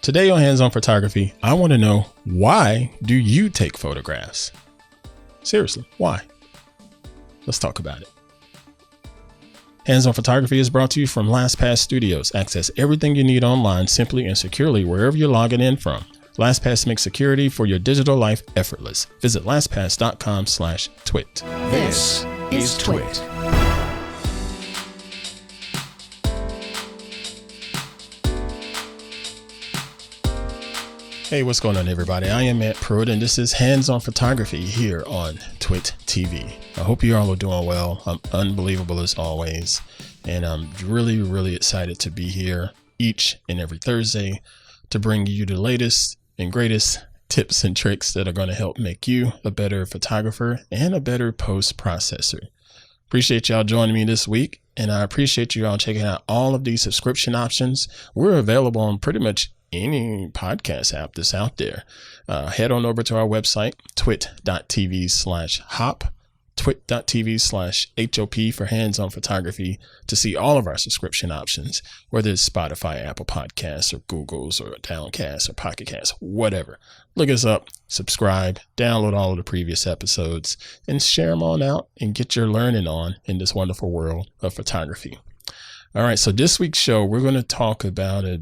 Today on Hands On Photography, I want to know, why do you take photographs? Seriously, why? Let's talk about it. Hands On Photography is brought to you from LastPass Studios. Access everything you need online simply and securely wherever you're logging in from. LastPass makes security for your digital life effortless. Visit lastpass.com/twit. This is TWiT. Hey, what's going on, everybody? I am Pruitt, and this is Hands On Photography here on TWiT TV. I hope you all are doing well. I'm unbelievable as always, and I'm really excited to be here each and every Thursday to bring you the latest and greatest tips and tricks that are going to help make you a better photographer and a better post processor. Appreciate y'all joining me this week, and I appreciate you all checking out all of these subscription options. We're available on pretty much any podcast app that's out there. Head on over to our website, twit.tv/hop, twit.tv/HOP for Hands On Photography, to see all of our subscription options, whether it's Spotify, Apple Podcasts, or Google's, or Downcast, or Pocket Cast, whatever. Look us up, subscribe, download all of the previous episodes, and share them on out and get your learning on in this wonderful world of photography. All right, so this week's show, we're going to talk about a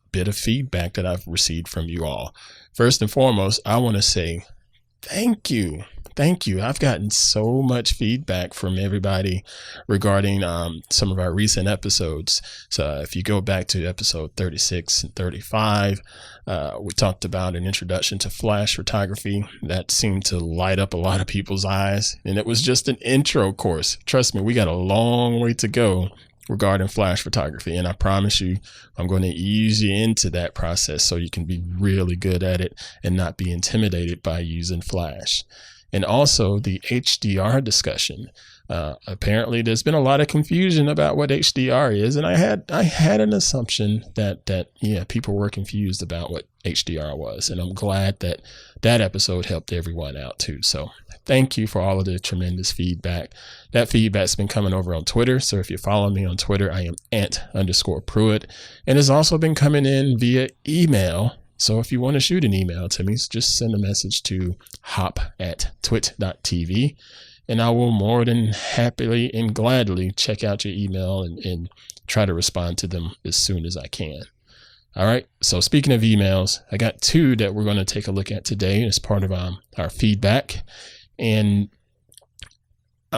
bit of feedback that I've received from you all. First and foremost, I want to say thank you. I've gotten so much feedback from everybody regarding some of our recent episodes. So if you go back to episode 36 and 35, we talked about an introduction to flash photography that seemed to light up a lot of people's eyes. And it was just an intro course. Trust me, we got a long way to go regarding flash photography, and I promise you I'm going to ease you into that process so you can be really good at it and not be intimidated by using flash. And also the HDR discussion. Apparently there's been a lot of confusion about what HDR is, and I had an assumption that people were confused about what HDR was, and I'm glad that episode helped everyone out too. So thank you for all of the tremendous feedback. That feedback's been coming over on Twitter. So if you follow me on Twitter, I am @_Pruitt, and it's also been coming in via email. So if you want to shoot an email to me, just send a message to hop@twit.tv, and I will more than happily and gladly check out your email and try to respond to them as soon as I can. All right. So speaking of emails, I got two that we're going to take a look at today as part of our feedback. And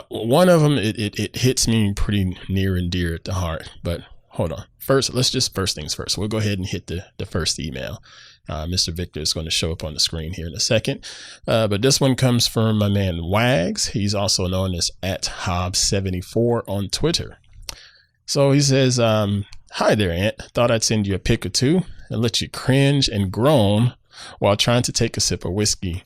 one of them, it hits me pretty near and dear at the heart. But hold on. First things first. We'll go ahead and hit the first email. Mr. Victor is going to show up on the screen here in a second. But this one comes from my man Wags. He's also known as @Hobbs74 on Twitter. So he says, hi there, Ant. Thought I'd send you a pic or two and let you cringe and groan while trying to take a sip of whiskey.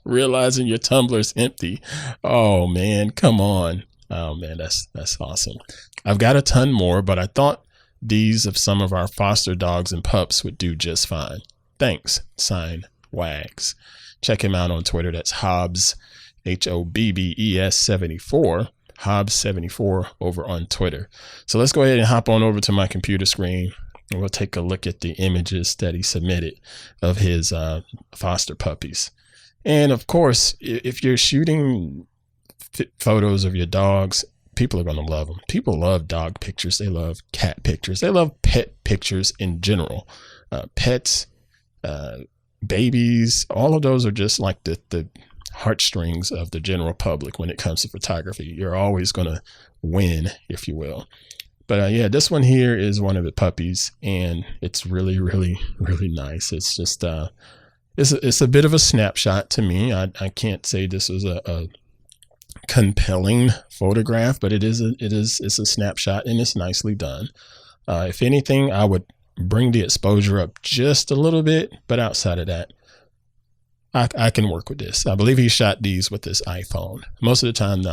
Realizing your tumbler's empty. Oh man, come on. Oh man, that's awesome. I've got a ton more, but I thought these of some of our foster dogs and pups would do just fine. Thanks. Signed, Wags. Check him out on Twitter. That's Hobbs, HOBBES 74. Hobbs74 over on Twitter. So let's go ahead and hop on over to my computer screen, and we'll take a look at the images that he submitted of his foster puppies. And of course, if you're shooting photos of your dogs, people are going to love them. People love dog pictures. They love cat pictures. They love pet pictures in general. Pets, babies, all of those are just like the heartstrings of the general public when it comes to photography. You're always going to win, if you will. But this one here is one of the puppies, and it's really nice. It's just it's a bit of a snapshot to me. I can't say this was a compelling photograph, but it's a snapshot, and it's nicely done. If anything, I would bring the exposure up just a little bit, but outside of that, I can work with this. I believe he shot these with his iPhone. Most of the time,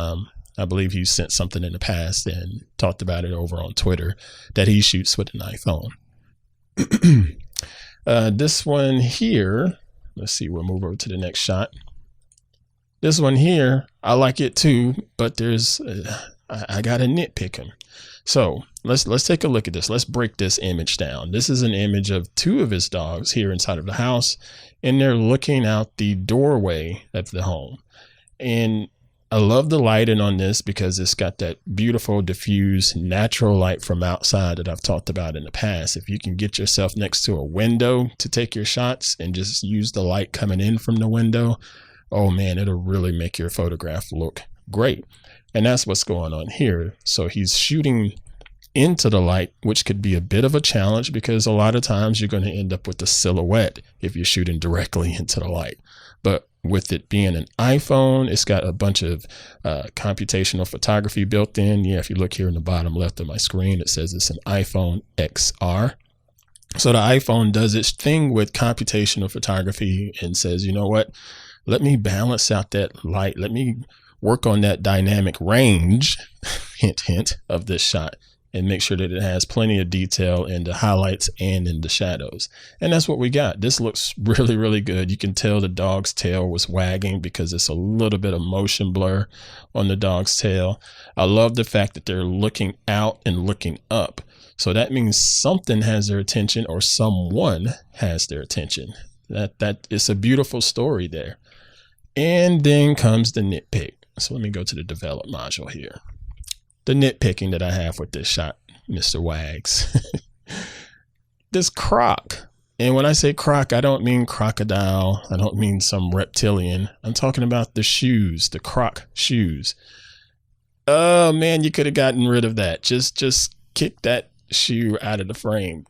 I believe he sent something in the past and talked about it over on Twitter that he shoots with an iPhone. This one here, let's see, we'll move over to the next shot. This one here, I like it too, but I got to nitpick him. So let's take a look at this. Let's break this image down. This is an image of two of his dogs here inside of the house, and they're looking out the doorway of the home. And I love the lighting on this because it's got that beautiful diffuse natural light from outside that I've talked about in the past. If you can get yourself next to a window to take your shots and just use the light coming in from the window, oh man, it'll really make your photograph look great. And that's what's going on here. So he's shooting into the light, which could be a bit of a challenge because a lot of times you're going to end up with a silhouette if you're shooting directly into the light. But with it being an iPhone, it's got a bunch of computational photography built in. Yeah, if you look here in the bottom left of my screen, it says it's an iPhone XR. So the iPhone does its thing with computational photography and says, you know what, let me balance out that light. Let me work on that dynamic range, hint, hint, of this shot, and make sure that it has plenty of detail in the highlights and in the shadows. And that's what we got. This looks really, really good. You can tell the dog's tail was wagging because it's a little bit of motion blur on the dog's tail. I love the fact that they're looking out and looking up. So that means something has their attention or someone has their attention. That is a beautiful story there. And then comes the nitpick. So let me go to the develop module here. The nitpicking that I have with this shot, Mr. Wags. This croc. And when I say croc, I don't mean crocodile. I don't mean some reptilian. I'm talking about the shoes, the croc shoes. Oh man, you could have gotten rid of that. Just kick that shoe out of the frame.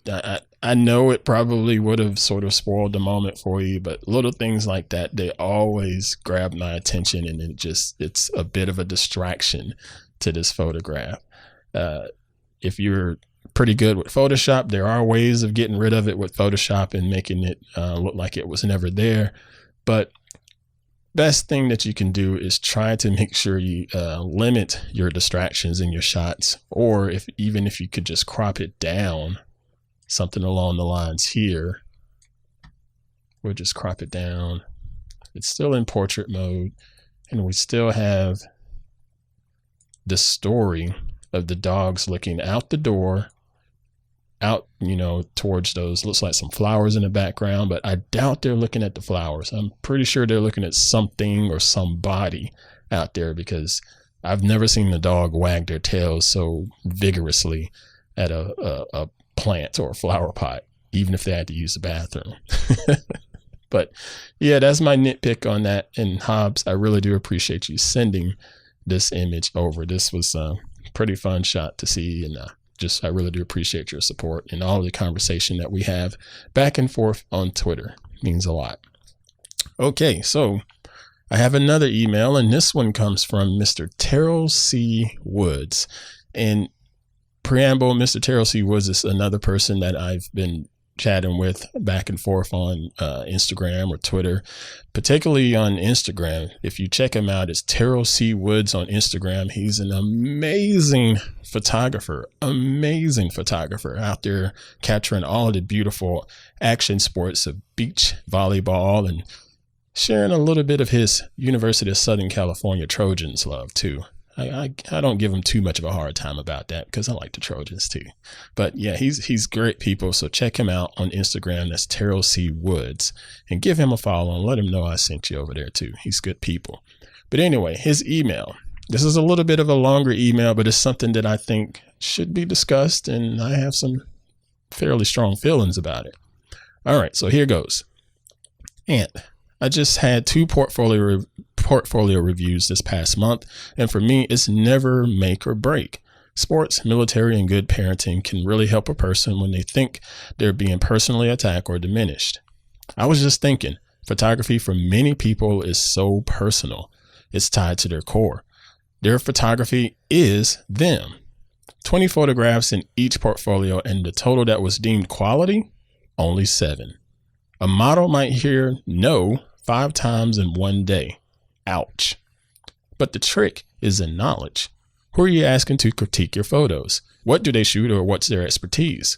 I know it probably would have sort of spoiled the moment for you, but little things like that, they always grab my attention, and it's a bit of a distraction to this photograph. If you're pretty good with Photoshop, there are ways of getting rid of it with Photoshop and making it look like it was never there. But best thing that you can do is try to make sure you limit your distractions in your shots, or even if you could just crop it down, something along the lines here. We'll just crop it down. It's still in portrait mode, and we still have the story of the dogs looking out the door, out, towards those, looks like some flowers in the background, but I doubt they're looking at the flowers. I'm pretty sure they're looking at something or somebody out there, because I've never seen the dog wag their tails so vigorously at a plant or a flower pot, even if they had to use the bathroom. But yeah, that's my nitpick on that. And Hobbs, I really do appreciate you sending this image over. This was a pretty fun shot to see, and I really do appreciate your support and all the conversation that we have back and forth on Twitter. It means a lot. Okay, so I have another email, and this one comes from Mr. Terrell C. Woods. And preamble, Mr. Terrell C. Woods is another person that I've been chatting with back and forth on Instagram or Twitter, particularly on Instagram. If you check him out, it's Terrell C. Woods on Instagram. He's an amazing photographer out there capturing all of the beautiful action sports of beach volleyball and sharing a little bit of his University of Southern California Trojans love too. I don't give him too much of a hard time about that because I like the Trojans too. But yeah, he's great people. So check him out on Instagram. That's Terrell C. Woods, and give him a follow and let him know I sent you over there too. He's good people. But anyway, his email. This is a little bit of a longer email, but it's something that I think should be discussed, and I have some fairly strong feelings about it. All right, so here goes. And I just had 2 portfolio reviews this past month, and for me, it's never make or break. Sports, military, and good parenting can really help a person when they think they're being personally attacked or diminished. I was just thinking, photography for many people is so personal. It's tied to their core. Their photography is them. 20 photographs in each portfolio, and the total that was deemed quality, only 7. A model might hear no 5 times in one day. Ouch. But the trick is in knowledge. Who are you asking to critique your photos? What do they shoot, or what's their expertise?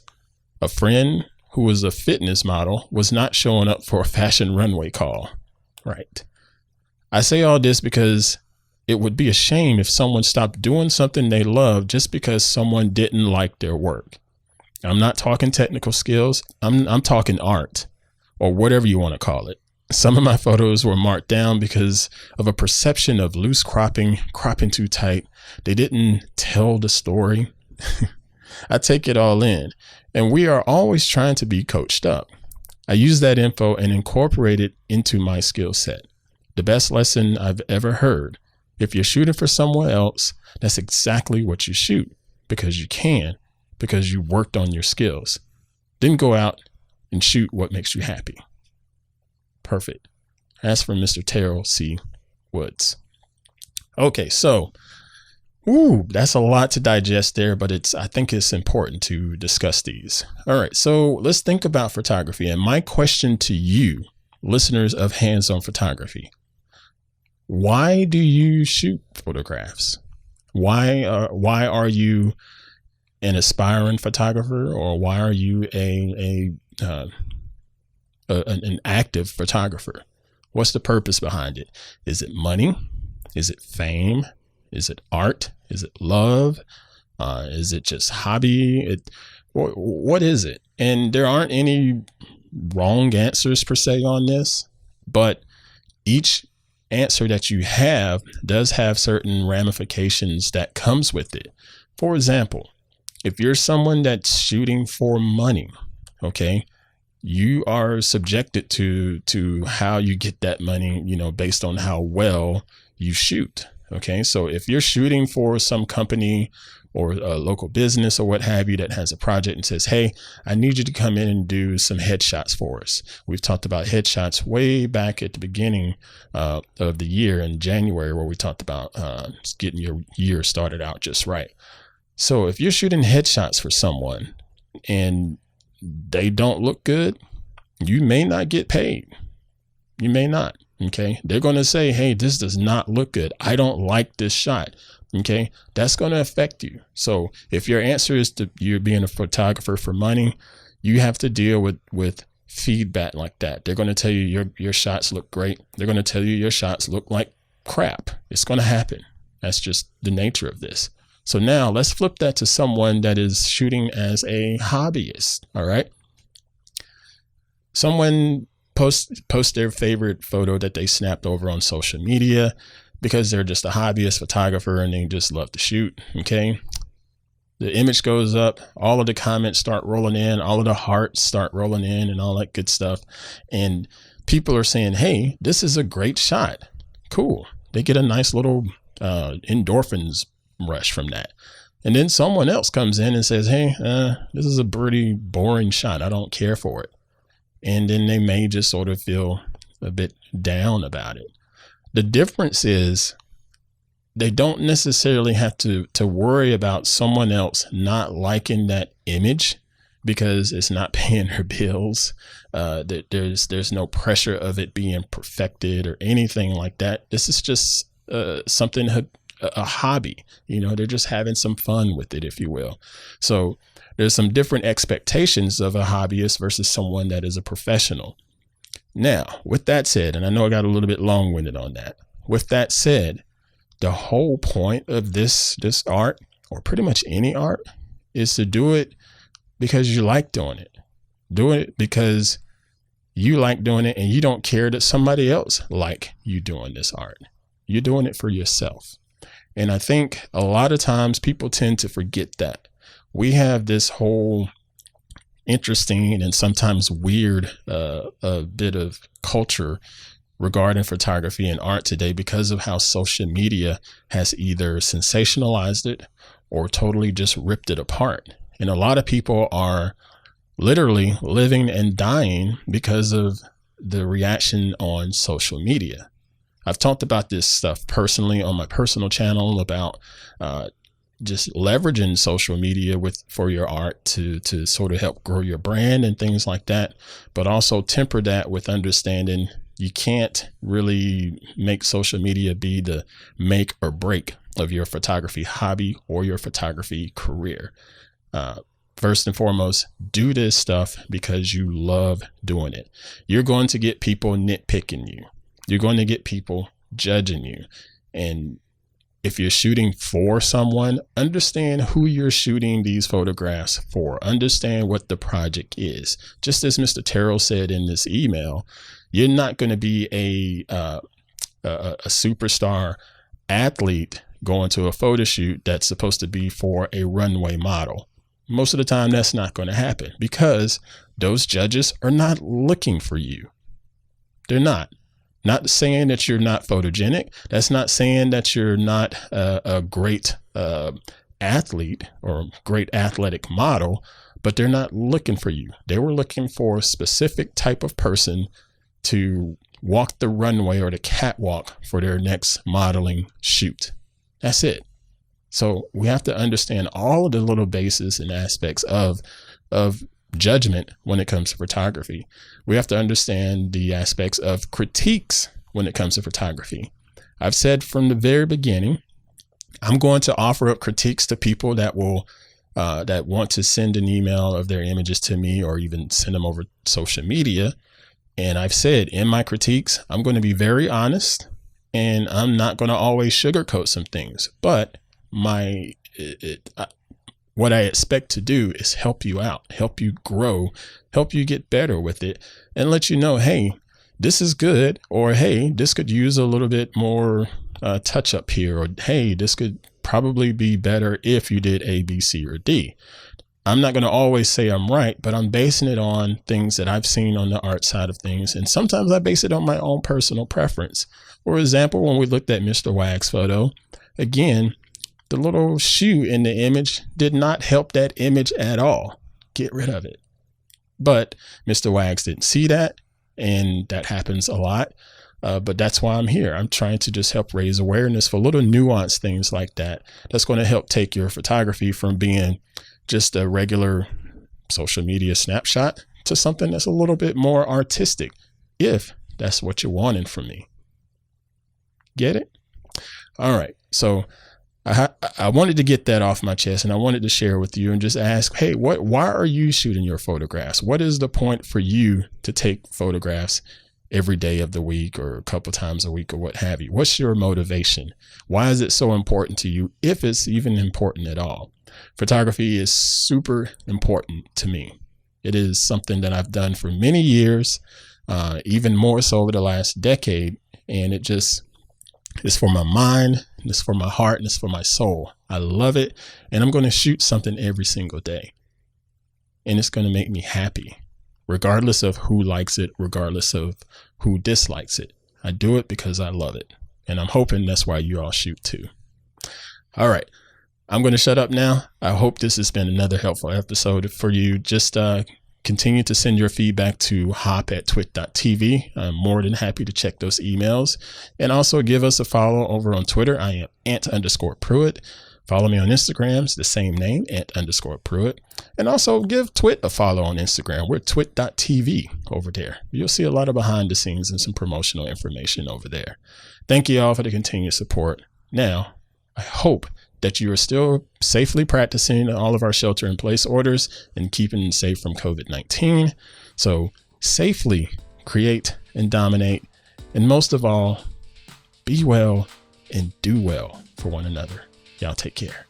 A friend who was a fitness model was not showing up for a fashion runway call. Right. I say all this because it would be a shame if someone stopped doing something they love just because someone didn't like their work. I'm not talking technical skills. I'm talking art, or whatever you want to call it. Some of my photos were marked down because of a perception of loose cropping too tight. They didn't tell the story. I take it all in, and we are always trying to be coached up. I use that info and incorporate it into my skill set. The best lesson I've ever heard: if you're shooting for someone else, that's exactly what you shoot, because you can, because you worked on your skills. Then go out and shoot what makes you happy. Perfect. As for Mr. Terrell C. Woods. Okay, so that's a lot to digest there, but I think it's important to discuss these. All right, so let's think about photography. And my question to you, listeners of Hands-On Photography: why do you shoot photographs? Why are you an aspiring photographer, or why are you an active photographer? What's the purpose behind it? Is it money? Is it fame? Is it art? Is it love? Is it just hobby? What is it? And there aren't any wrong answers per se on this, but each answer that you have does have certain ramifications that comes with it. For example, if you're someone that's shooting for money, okay, you are subjected to how you get that money, based on how well you shoot. Okay, so if you're shooting for some company or a local business or what have you that has a project and says, hey, I need you to come in and do some headshots for us. We've talked about headshots way back at the beginning of the year in January, where we talked about getting your year started out just right. So if you're shooting headshots for someone and they don't look good, you may not get paid. You may not. Okay. They're going to say, hey, this does not look good. I don't like this shot. Okay. That's going to affect you. So if your answer is you're being a photographer for money, you have to deal with feedback like that. They're going to tell you your shots look great. They're going to tell you your shots look like crap. It's going to happen. That's just the nature of this. So now let's flip that to someone that is shooting as a hobbyist. All right. Someone post their favorite photo that they snapped over on social media because they're just a hobbyist photographer and they just love to shoot. Okay. The image goes up, all of the comments start rolling in, all of the hearts start rolling in and all that good stuff. And people are saying, hey, this is a great shot. Cool. They get a nice little endorphins rush from that. And then someone else comes in and says, hey, this is a pretty boring shot. I don't care for it. And then they may just sort of feel a bit down about it. The difference is they don't necessarily have to worry about someone else not liking that image because it's not paying their bills. There's no pressure of it being perfected or anything like that. This is just something, a hobby. They're just having some fun with it, if you will. So there's some different expectations of a hobbyist versus someone that is a professional. Now, with that said, and I know I got a little bit long-winded on that. With that said, the whole point of this art, or pretty much any art, is to do it because you like doing it. Do it because you like doing it and you don't care that somebody else like you doing this art. You're doing it for yourself. And I think a lot of times people tend to forget that. We have this whole interesting and sometimes weird a bit of culture regarding photography and art today because of how social media has either sensationalized it or totally just ripped it apart. And a lot of people are literally living and dying because of the reaction on social media. I've talked about this stuff personally on my personal channel about just leveraging social media for your art to sort of help grow your brand and things like that, but also temper that with understanding you can't really make social media be the make or break of your photography hobby or your photography career. First and foremost, do this stuff because you love doing it. You're going to get people nitpicking you. You're going to get people judging you. And if you're shooting for someone, understand who you're shooting these photographs for. Understand what the project is. Just as Mr. Terrell said in this email, you're not going to be a superstar athlete going to a photo shoot that's supposed to be for a runway model. Most of the time, that's not going to happen because those judges are not looking for you. They're not. Not saying that you're not photogenic. That's not saying that you're not a great athlete or great athletic model, but they're not looking for you. They were looking for a specific type of person to walk the runway or the catwalk for their next modeling shoot. That's it. So we have to understand all of the little bases and aspects of judgment when it comes to photography. We have to understand the aspects of critiques when it comes to photography. I've said from the very beginning, I'm going to offer up critiques to people that will that want to send an email of their images to me or even send them over social media. And I've said in my critiques, I'm going to be very honest and I'm not going to always sugarcoat some things, but what I expect to do is help you out, help you grow, help you get better with it, and let you know, hey, this is good, or hey, this could use a little bit more touch up here, or hey, this could probably be better if you did A, B, C, or D. I'm not going to always say I'm right, but I'm basing it on things that I've seen on the art side of things. And sometimes I base it on my own personal preference. For example, when we looked at Mr. Wag's photo, again, the little shoe in the image did not help that image at all. Get rid of it. But Mr. Wags didn't see that, and that happens a lot. But that's why I'm here. I'm trying to just help raise awareness for little nuanced things like that. That's going to help take your photography from being just a regular social media snapshot to something that's a little bit more artistic, if that's what you're wanting from me. Get it? All right. So I wanted to get that off my chest, and I wanted to share with you and just ask, hey, why are you shooting your photographs? What is the point for you to take photographs every day of the week or a couple times a week or what have you? What's your motivation? Why is it so important to you, if it's even important at all? Photography is super important to me. It is something that I've done for many years, even more so over the last decade, and it just it's for my mind, it's for my heart, and it's for my soul. I love it, and I'm going to shoot something every single day, and it's going to make me happy, regardless of who likes it, regardless of who dislikes it. I do it because I love it, and I'm hoping that's why you all shoot too. All right, I'm going to shut up now. I hope this has been another helpful episode for you. Just continue to send your feedback to hop@twit.tv. I'm more than happy to check those emails. And also give us a follow over on Twitter. I am @_Pruitt. Follow me on Instagram. It's the same name, @_Pruitt. And also give TWiT a follow on Instagram. We're twit.tv over there. You'll see a lot of behind the scenes and some promotional information over there. Thank you all for the continued support. Now, I hope that you are still safely practicing all of our shelter-in-place orders and keeping safe from COVID-19. So safely create and dominate, and most of all, be well and do well for one another. Y'all take care.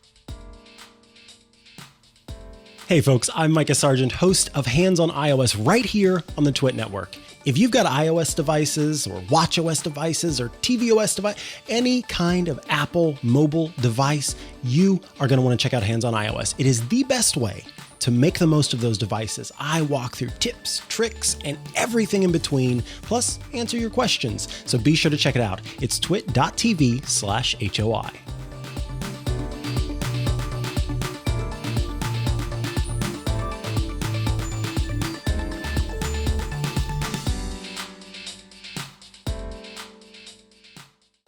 Hey folks, I'm Micah Sargent, host of Hands on iOS right here on the TWiT network. If you've got iOS devices or watchOS devices or tvOS device, any kind of Apple mobile device, you are going to want to check out Hands on iOS. It is the best way to make the most of those devices. I walk through tips, tricks, and everything in between, plus answer your questions. So be sure to check it out. It's twit.tv/HOI.